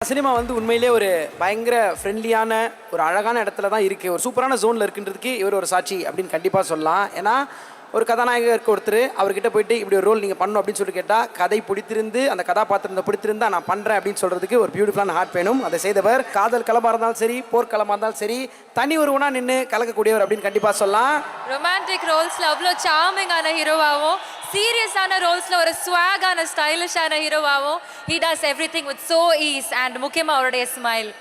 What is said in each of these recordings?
Cinema வந்து உண்மையிலே ஒரு பயங்கர ஃப்ரெண்ட்லியான ஒரு அழகான இடத்துல தான் இருக்குது, ஒரு சூப்பரான ஜோனில் இருக்குன்றதுக்கு இவர் ஒரு சாட்சி அப்படின்னு கண்டிப்பாக சொல்லலாம். ஏன்னா ஒரு கதாநாயகருக்கு ஒருத்தர் அவர்கிட்ட போயிட்டு இப்படி ஒரு ரோல் நீங்கள் பண்ணணும் அப்படின்னு சொல்லி கேட்டால் கதை பிடித்திருந்து அந்த கதாபாத்திரத்தை பிடித்திருந்தா நான் பண்ணுறேன் அப்படின்னு சொல்கிறதுக்கு ஒரு பியூட்டிஃபுல்லான ஹார்ட் வேணும். அதை செய்தவர் காதல் களமாக இருந்தாலும் சரி, போர்க்களமாக இருந்தாலும் சரி, தனி ஒருவனாக நின்று கலக்கக்கூடியவர் அப்படின்னு கண்டிப்பாக சொல்லலாம். ரொமான்டிக் ரோல்ஸில் அவ்வளோ சார்மிங்கான ஹீரோவாகவும், சீரியஸான ரோல்ஸில் ஒரு ஸ்வாகான ஸ்டைலிஷான ஹீரோவாகவும் he does everything with so ease. And முக்கியமாக அவருடைய ஸ்மைல்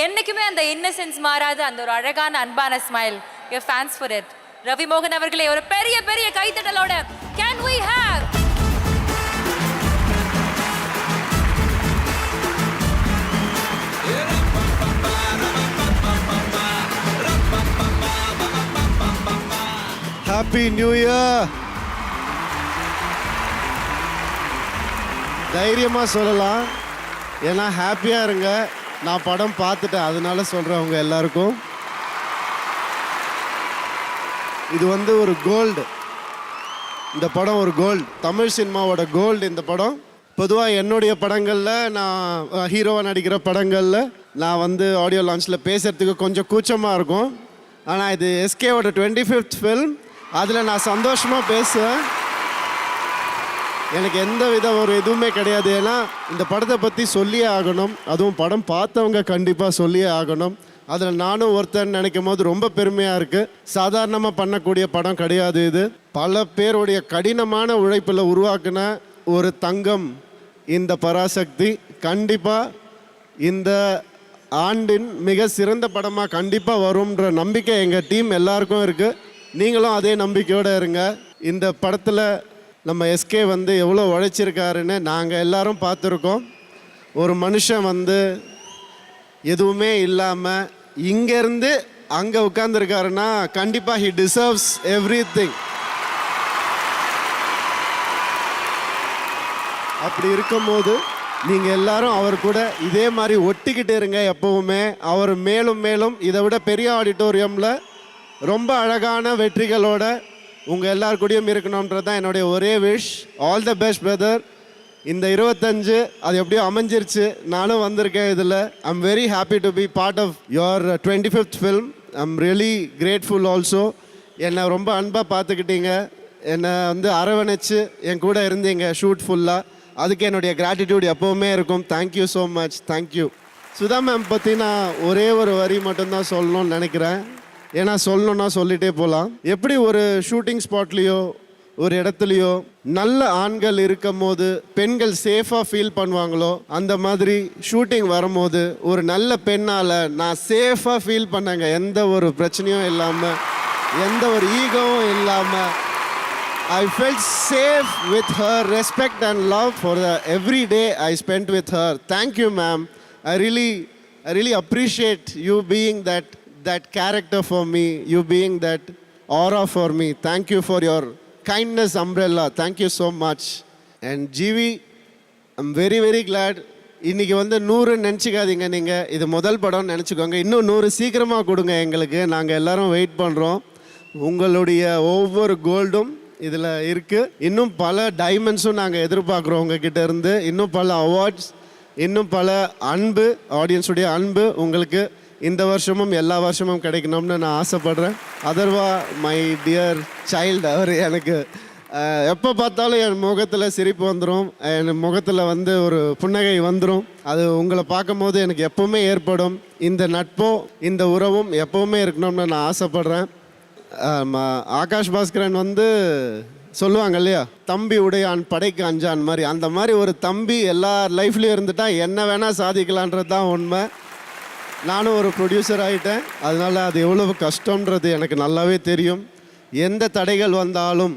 என்றைக்குமே அந்த இன்னசென்ஸ் மாறாது, அந்த ஒரு அழகான அன்பான smile. You fans for it. Ravi மோகன் அவர்களே ஒரு பெரிய பெரிய கைத்தட்டலோட can we have happy new year. தைரியமாக சொல்லலாம், ஏன்னா ஹாப்பியாக இருங்க. நான் படம் பார்த்துட்டேன், அதனால சொல்கிறேன் உங்கள் எல்லாருக்கும். இது வந்து ஒரு கோல்டு, இந்த படம் ஒரு கோல்டு, தமிழ் சினிமாவோட கோல்டு இந்த படம். பொதுவாக என்னுடைய படங்களில், நான் ஹீரோவாக நடிக்கிற படங்களில் நான் வந்து ஆடியோ லான்ச்சில் பேசுகிறதுக்கு கொஞ்சம் கூச்சமாக இருக்கும். ஆனால் இது எஸ்கேவோட 25th ஃபில்ம், அதில் நான் சந்தோஷமாக பேசுவேன். எனக்கு எந்த வித ஒரு எதுவுமே கிடையாது. ஏன்னா இந்த படத்தை பற்றி சொல்லியே ஆகணும், அதுவும் படம் பார்த்தவங்க கண்டிப்பாக சொல்லியே ஆகணும். அதில் நானும் ஒருத்தன் நினைக்கும் போது ரொம்ப பெருமையாக இருக்குது. சாதாரணமாக பண்ணக்கூடிய படம் கிடையாது இது. பல பேருடைய கடினமான உழைப்பில் உருவாக்கின ஒரு தங்கம் இந்த பராசக்தி. கண்டிப்பாக இந்த ஆண்டின் மிக சிறந்த படமாக கண்டிப்பாக வரும்ன்ற நம்பிக்கை எங்கள் டீம் எல்லாருக்கும் இருக்குது. நீங்களும் அதே நம்பிக்கையோடு இருங்க. இந்த படத்தில் நம்ம எஸ்கே வந்து எவ்வளோ உழைச்சிருக்காருன்னு நாங்கள் எல்லாரும் பார்த்துருக்கோம். ஒரு மனுஷன் வந்து எதுவுமே இல்லாமல் இங்கேருந்து அங்கே உட்காந்துருக்காருன்னா கண்டிப்பாக ஹி டிசர்வ்ஸ் எவ்ரிதிங். அப்படி இருக்கும்போது நீங்கள் எல்லாரும் அவர் கூட இதே மாதிரி ஒட்டிக்கிட்டு இருங்க எப்போவுமே. அவர் மேலும் மேலும் இதை விட பெரிய ஆடிட்டோரியமில் ரொம்ப அழகான வெற்றிகளோட உங்கள் எல்லார் கூடயும் இருக்கணுன்றது தான் என்னுடைய ஒரே wish. All the best brother. இந்த 25 அது எப்படியோ அமைஞ்சிருச்சு, நானும் வந்திருக்கேன் இதில். I am very happy to be part of your 25th film. I am really grateful also. என்னை ரொம்ப அன்பாக பார்த்துக்கிட்டீங்க, என்னை வந்து அரவணைச்சு என் கூட இருந்தீங்க ஷூட் ஃபுல்லாக. அதுக்கு என்னுடைய கிராட்டிடியூட் எப்போவுமே இருக்கும். Thank you so much. Thank you. Sudha ma'am பற்றி நான் ஒரே ஒரு வரி மட்டும்தான் சொல்லணும்னு நினைக்கிறேன். ஏன்னா சொல்லணுன்னா சொல்லிகிட்டே போகலாம். எப்படி ஒரு ஷூட்டிங் ஸ்பாட்லேயோ ஒரு இடத்துலையோ நல்ல ஆண்கள் இருக்கும் போது பெண்கள் சேஃபாக ஃபீல் பண்ணுவாங்களோ, அந்த மாதிரி ஷூட்டிங் வரும்போது ஒரு நல்ல பெண்ணால் நான் சேஃபாக ஃபீல் பண்ணேங்க. எந்த ஒரு பிரச்சனையும் இல்லாமல், எந்த ஒரு ஈகோவும் இல்லாமல். I felt safe with her, respect and love for the every day I spent with her. Thank you, ma'am. I really appreciate you being that character for me, you being that aura for me. Thank you for your kindness umbrella. Thank you so much. And GV, I'm very very glad. இன்றைக்கி வந்து 100 நினச்சிக்காதீங்க, நீங்கள் இது முதல் படம்னு நினச்சிக்கோங்க. இன்னும் 100 சீக்கிரமாக கொடுங்க எங்களுக்கு, நாங்கள் எல்லோரும் வெயிட் பண்ணுறோம். உங்களுடைய ஒவ்வொரு கோல்டும் இதில் இருக்குது. இன்னும் பல டைமண்ட்ஸும் நாங்கள் எதிர்பார்க்குறோம் உங்ககிட்ட இருந்து. இன்னும் பல அவார்ட்ஸ், இன்னும் பல அன்பு, ஆடியன்ஸுடைய அன்பு உங்களுக்கு இந்த வருஷமும் எல்லா வருஷமும் கிடைக்கணும்னு நான் ஆசைப்படுறேன். அதர்வா மை டியர் சைல்டு, அவர் எனக்கு எப்போ பார்த்தாலும் என் முகத்தில் சிரிப்பு வந்துடும், என் முகத்தில் வந்து ஒரு புன்னகை வந்துடும். அது உங்களை பார்க்கும் போது எனக்கு எப்போவுமே ஏற்படும். இந்த நட்போ இந்த உறவும் எப்போவுமே இருக்கணும்னு நான் ஆசைப்படுறேன். ஆகாஷ் பாஸ்கரன் வந்து சொல்லுவாங்க இல்லையா, தம்பி உடையான் படைக்கு அஞ்சான் மாதிரி, அந்த மாதிரி ஒரு தம்பி எல்லா லைஃப்லேயும் இருந்துட்டா என்ன வேணால் சாதிக்கலான்றது தான் உண்மை. நானும் ஒரு ப்ரொடியூசர் ஆகிட்டேன், அதனால் அது எவ்வளவு கஷ்டன்றது எனக்கு நல்லாவே தெரியும். எந்த தடைகள் வந்தாலும்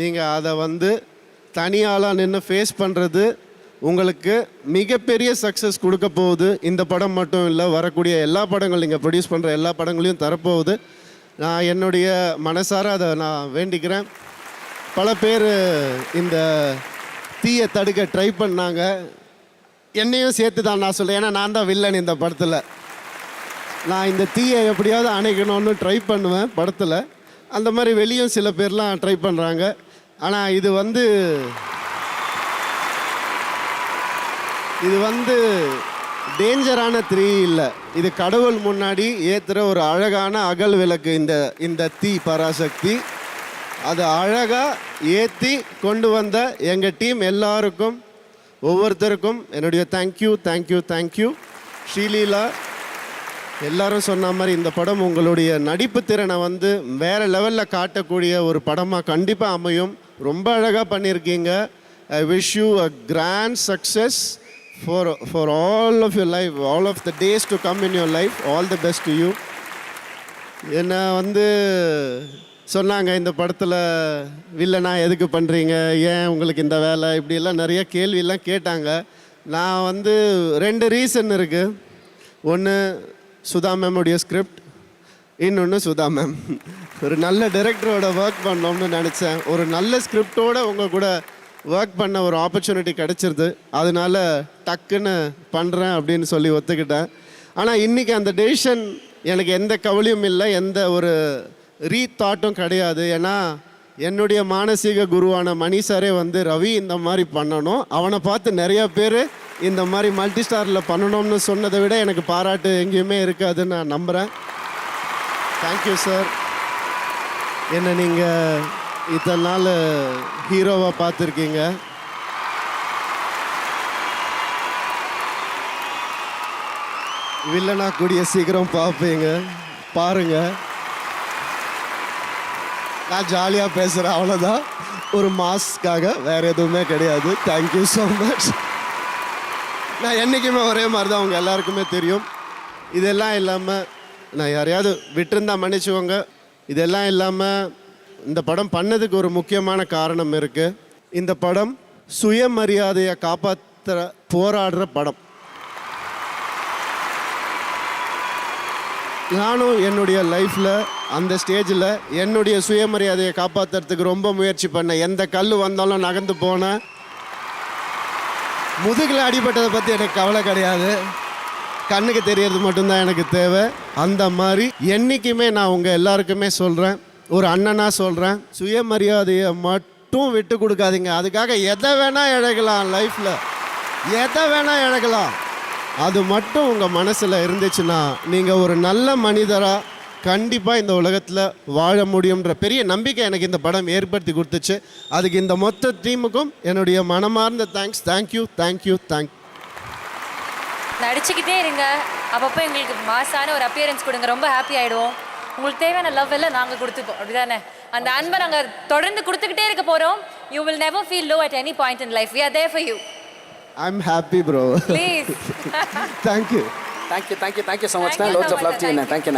நீங்கள் அதை வந்து தனியாளாக நின்று ஃபேஸ் பண்ணுறது உங்களுக்கு மிகப்பெரிய சக்ஸஸ் கொடுக்க போகுது. இந்த படம் மட்டும் இல்லை, வரக்கூடிய எல்லா படங்கள், நீங்கள் ப்ரொடியூஸ் பண்ணுற எல்லா படங்களையும் தரப்போகுது. நான் என்னுடைய மனசார அதை நான் வேண்டிக்கிறேன். பல பேர் இந்த தீயை தடுக்க ட்ரை பண்ணாங்க, என்னையும் சேர்த்து தான் நான் சொல்கிறேன். ஏன்னா நான் தான் வில்லன் இந்த படத்தில். நான் இந்த தீயை எப்படியாவது அணைக்கணும்னு ட்ரை பண்ணுவேன் படத்தில். அந்த மாதிரி வெளியும் சில பேர்லாம் ட்ரை பண்ணுறாங்க. ஆனால் இது வந்து டேஞ்சரான 3 இல்லை, இது கடவுள் முன்னாடி ஏற்றுற ஒரு அழகான அகல் விளக்கு. இந்த தீ பராசக்தி அதை அழகாக ஏற்றி கொண்டு வந்த எங்கள் டீம் எல்லாருக்கும் ஒவ்வொருத்தருக்கும் என்னுடைய தேங்க்யூ தேங்க்யூ தேங்க்யூ. ஸ்ரீலீலா, எல்லாரும் சொன்ன மாதிரி இந்த படம் உங்களுடைய நடிப்பு திறனை வந்து வேறு லெவலில் காட்டக்கூடிய ஒரு படமாக கண்டிப்பாக அமையும். ரொம்ப அழகாக பண்ணியிருக்கீங்க. I wish you a grand success for all of your life, all of the days to come in your life. All the best to you. என்னை வந்து சொன்னாங்க இந்த படத்தில் வில்லனா எதுக்கு பண்ணுறீங்க, ஏன் உங்களுக்கு இந்த வேலை, இப்படியெல்லாம் நிறைய கேள்வியெல்லாம் கேட்டாங்க. நான் வந்து 2 ரீசன் இருக்குது. ஒன்று சுதா மேமுடைய ஸ்கிரிப்ட், இன்னொன்று சுதா மேம். ஒரு நல்ல டைரக்டரோட ஒர்க் பண்ணோம்னு நினச்சேன். ஒரு நல்ல ஸ்கிரிப்டோடு உங்கள் கூட ஒர்க் பண்ண ஒரு ஆப்பர்ச்சுனிட்டி கிடச்சிருது. அதனால டக்குன்னு பண்ணுறேன் அப்படின்னு சொல்லி ஒத்துக்கிட்டேன். ஆனால் இன்றைக்கி அந்த டெசிஷன் எனக்கு எந்த கவலையும் இல்லை, எந்த ஒரு ரீதாட்டும் கிடையாது. ஏன்னா என்னுடைய மானசீக குருவான மணி சாரே வந்து ரவி இந்த மாதிரி பண்ணணும், அவனை பார்த்து நிறையா பேர் இந்த மாதிரி மல்டி ஸ்டாரில் பண்ணணும்னு சொன்னதை விட எனக்கு பாராட்டு எங்கேயுமே இருக்காதுன்னு நான் நம்புகிறேன். Thank you sir. என்னை நீங்கள் இத்தனை நாள் ஹீரோவாக பார்த்துருக்கீங்க. வில்லனா கூடிய சீக்கிரம் பார்ப்பீங்க, பாருங்கள். நான் ஜாலியாக பேசுகிறேன், அவ்வளோதான். ஒரு மாஸ்க்காக வேறு எதுவுமே கிடையாது. Thank you so much. நான் என்றைக்குமே ஒரே மாதிரி தான், உங்கள் எல்லாருக்குமே தெரியும். இதெல்லாம் இல்லாமல் நான் யாரையாவது விட்டுருந்தா மன்னிச்சுக்கோங்க. இதெல்லாம் இல்லாமல் இந்த படம் பண்ணதுக்கு ஒரு முக்கியமான காரணம் இருக்குது. இந்த படம் சுயமரியாதையை காப்பாற்ற போராடுற படம். நானும் என்னுடைய லைஃப்பில் அந்த ஸ்டேஜில் என்னுடைய சுயமரியாதையை காப்பாற்றுறதுக்கு ரொம்ப முயற்சி பண்ணேன். எந்த கல் வந்தாலும் நகர்ந்து போனேன். முதுகில் அடிபட்டதை பற்றி எனக்கு கவலை கிடையாது, கண்ணுக்கு தெரியறது மட்டும்தான் எனக்கு தேவை. அந்த மாதிரி என்றைக்குமே நான் உங்கள் எல்லாருக்குமே சொல்கிறேன், ஒரு அண்ணனாக சொல்கிறேன், சுயமரியாதையை மட்டும் விட்டு கொடுக்காதீங்க. அதுக்காக எதை வேணால் இழக்கலாம், லைஃப்பில் எதை வேணால் இழக்கலாம். அது மட்டும் உங்கள் மனசில் இருந்துச்சுன்னா நீங்கள் ஒரு நல்ல மனிதராக கண்டிப்பாக இந்த உலகத்தில் வாழ முடியுன்ற பெரிய நம்பிக்கை எனக்கு இந்த படம் ஏற்படுத்தி கொடுத்துச்சு. அதுக்கு இந்த மொத்த டீமுக்கும் என்னுடைய மனமார்ந்த தேங்க்ஸ். Thank you thank you thank. நடிச்சுக்கிட்டே இருங்க, அப்பப்போ எங்களுக்கு மாசான ஒரு அப்பியரன்ஸ் கொடுங்க, ரொம்ப ஹாப்பி ஆகிடுவோம். உங்களுக்கு தேவையான லவ் எல்லாம் நாங்கள் கொடுத்துப்போம், அப்படிதானே? அந்த அன்பை நாங்கள் தொடர்ந்து கொடுத்துக்கிட்டே இருக்க போகிறோம். You will never feel low at any point in life. We are there for you. I'm happy, bro. Please. Thank you. Thank you so much. Loads of love to you. Thank you.